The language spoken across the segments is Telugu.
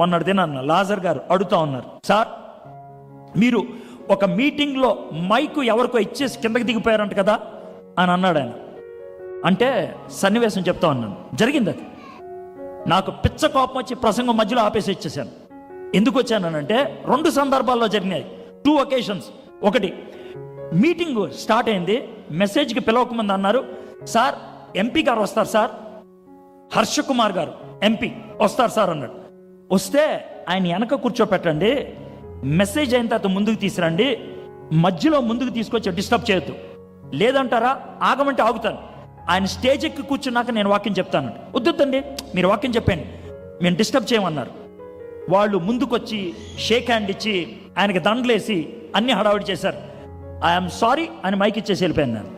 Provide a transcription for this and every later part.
మొన్నటి దినాన్న లాజర్ గారు అడుగుతా ఉన్నారు, సార్ మీరు ఒక మీటింగ్లో మైకు ఎవరికో ఇచ్చేసి కిందకి దిగిపోయారంట కదా అని అన్నాడు ఆయన. అంటే సన్నివేశం చెప్తా ఉన్నాను, జరిగింది అది. నాకు పిచ్చ కోపం వచ్చి ప్రసంగం మధ్యలో ఆపేసి ఇచ్చేసాను. ఎందుకు వచ్చానంటే 2 సందర్భాల్లో జరిగినాయి, 2 occasions. ఒకటి, మీటింగ్ స్టార్ట్ అయింది, మెసేజ్కి పిలవకముందు అన్నారు, సార్ ఎంపీ గారు వస్తారు సార్, హర్ష కుమార్ గారు ఎంపీ వస్తారు సార్ అన్నాడు. వస్తే ఆయన వెనక కూర్చోపెట్టండి, మెసేజ్ అయిన తర్వాత ముందుకు తీసుకురండి, మధ్యలో ముందుకు తీసుకొచ్చి డిస్టర్బ్ చేయొద్దు, లేదంటారా ఆగమంటే ఆగుతాను. ఆయన స్టేజ్ ఎక్కి కూర్చున్నాక నేను వాక్యం చెప్తాను. వద్దండి మీరు వాక్యం చెప్పండి, మేము డిస్టర్బ్ చేయమన్నారు. వాళ్ళు ముందుకొచ్చి షేక్ హ్యాండ్ ఇచ్చి ఆయనకి దండలేసి అన్ని హడావిడి చేశారు. ఐఎమ్ సారీ అని మైక్ ఇచ్చేసి వెళ్ళిపోయాను నేను.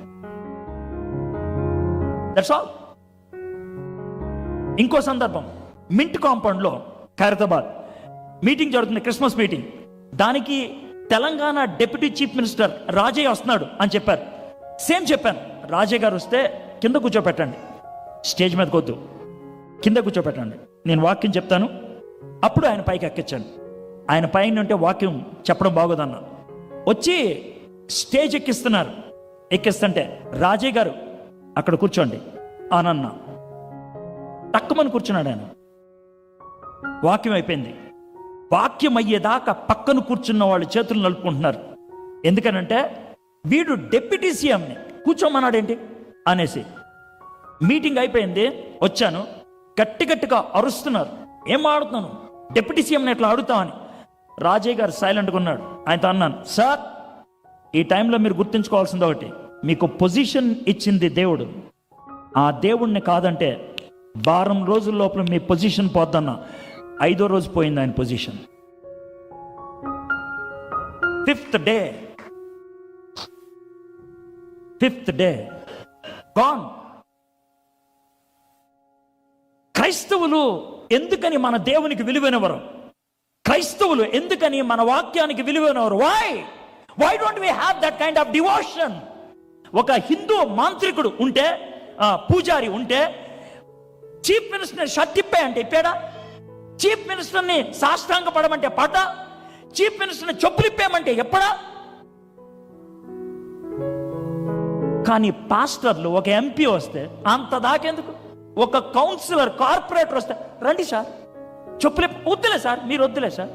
That's all. ఇంకో సందర్భం, మింట్ కాంపౌండ్లో ఖైరతాబాద్ మీటింగ్ జరుగుతుంది, క్రిస్మస్ మీటింగ్. దానికి Telangana deputy chief minister Rajaiah వస్తున్నాడు అని చెప్పారు. సేమ్ చెప్పాను, రాజయ్య గారు వస్తే కింద కూర్చోపెట్టండి, స్టేజ్ మీదకి వద్దు, కింద కూర్చోపెట్టండి, నేను వాక్యం చెప్తాను. అప్పుడు ఆయన పైకి ఎక్కించాను. ఆయన పైన ఉంటే వాక్యం చెప్పడం బాగోదన్నా. వచ్చి స్టేజ్ ఎక్కిస్తున్నారు, ఎక్కిస్తుంటే రాజయ్య గారు అక్కడ కూర్చోండి అని అన్నా. తక్కువని కూర్చున్నాడు ఆయన. వాక్యం అయిపోయింది. వాక్యం అయ్యేదాకా పక్కన కూర్చున్న వాళ్ళు చేతులు నలుపుకుంటున్నారు. ఎందుకనంటే వీడు డిప్యూటీ సీఎంని కూర్చోమన్నాడేంటి అనేసి. మీటింగ్ అయిపోయింది, వచ్చాను, గట్టిగా అరుస్తున్నారు. ఏం ఆడుతున్నాను, డిప్యూటీ సీఎంని ఎట్లా అడుగుతామని. రాజయ్య గారు సైలెంట్గా ఉన్నాడు. ఆయనతో అన్నాను, సార్ ఈ టైంలో మీరు గుర్తుంచుకోవాల్సింది ఒకటి, మీకు పొజిషన్ ఇచ్చింది దేవుడు. ఆ దేవుణ్ణి కాదంటే వారం రోజుల లోపల మీ పొజిషన్ పోద్దన్న. 5వ రోజు పోయింది ఆయన పొజిషన్. 5th day gone. క్రైస్తవులు ఎందుకని మన దేవునికి విలువైనవారు? క్రైస్తవులు ఎందుకని మన వాక్యానికి విలువైనవారు? Why don't we have that kind of devotion? ఒక హిందూ మాంత్రికుడు ఉంటే, పూజారి ఉంటే, చీఫ్ మినిస్టర్ షర్ట్ తిప్పాయంటే ఇప్పాడా? చీఫ్ మినిస్టర్ని సాష్టాంగ పడమంటే పడ్డా? చీఫ్ మినిస్టర్ని చెప్పులు ఇప్పేయమంటే ఎప్పుడా? కానీ పాస్టర్లు, ఒక ఎంపీ వస్తే అంత దాకెందుకు? ఒక కౌన్సిలర్, కార్పొరేటర్ వస్తే రండి సార్ చెప్పులు వద్దులే సార్, మీరు వద్దులే సార్.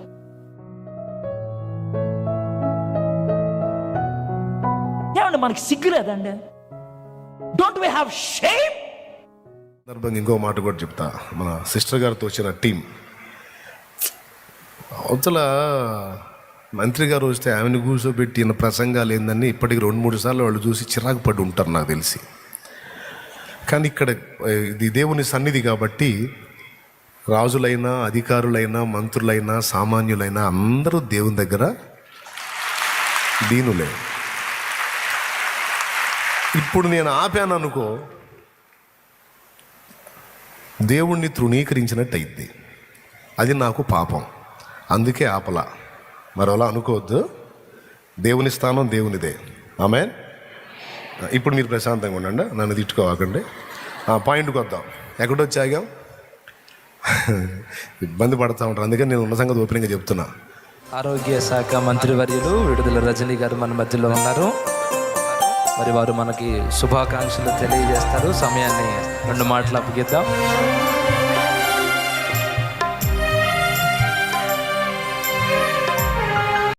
ఏమండి మనకి సిగ్గులేదండి? Don't we have shame? సందర్భంగా ఇంకో మాట కూడా చెప్తా. మన సిస్టర్ గారితో వచ్చిన టీం అవతల మంత్రి గారు వస్తే ఆమెను కూర్చోబెట్టిన ప్రసంగాలు ఏందని ఇప్పటికి 2-3 సార్లు వాళ్ళు చూసి చిరాకు పడి ఉంటారు నాకు తెలిసి. కానీ ఇక్కడ ఇది దేవుని సన్నిధి కాబట్టి రాజులైనా, అధికారులైనా, మంత్రులైనా, సామాన్యులైనా అందరూ దేవుని దగ్గర దీనులే. ఇప్పుడు నేను ఆపాను అనుకో, దేవుణ్ణి తృణీకరించినట్టు అయింది. అది నాకు పాపం, అందుకే ఆపలా. మరోలా అనుకోవద్దు, దేవుని స్థానం దేవునిదే. ఆమేన్. ఇప్పుడు మీరు ప్రశాంతంగా ఉండండి, నన్ను తిట్టుకోవాకండి. పాయింట్కి వద్దాం. ఎక్కడొచ్చాగాం? ఇబ్బంది పడుతూ ఉంటారు, అందుకని నేను ఉన్న సంగతి ఓపెనింగ్గా చెప్తున్నా. ఆరోగ్య శాఖ మంత్రివర్యులు విడుదల రజనీ గారు మన మధ్యలో ఉన్నారు. మరి వారు మనకి శుభాకాంక్షలు తెలియజేస్తారు. సమయాన్ని 2 మాటలు అప్పగిద్దాం.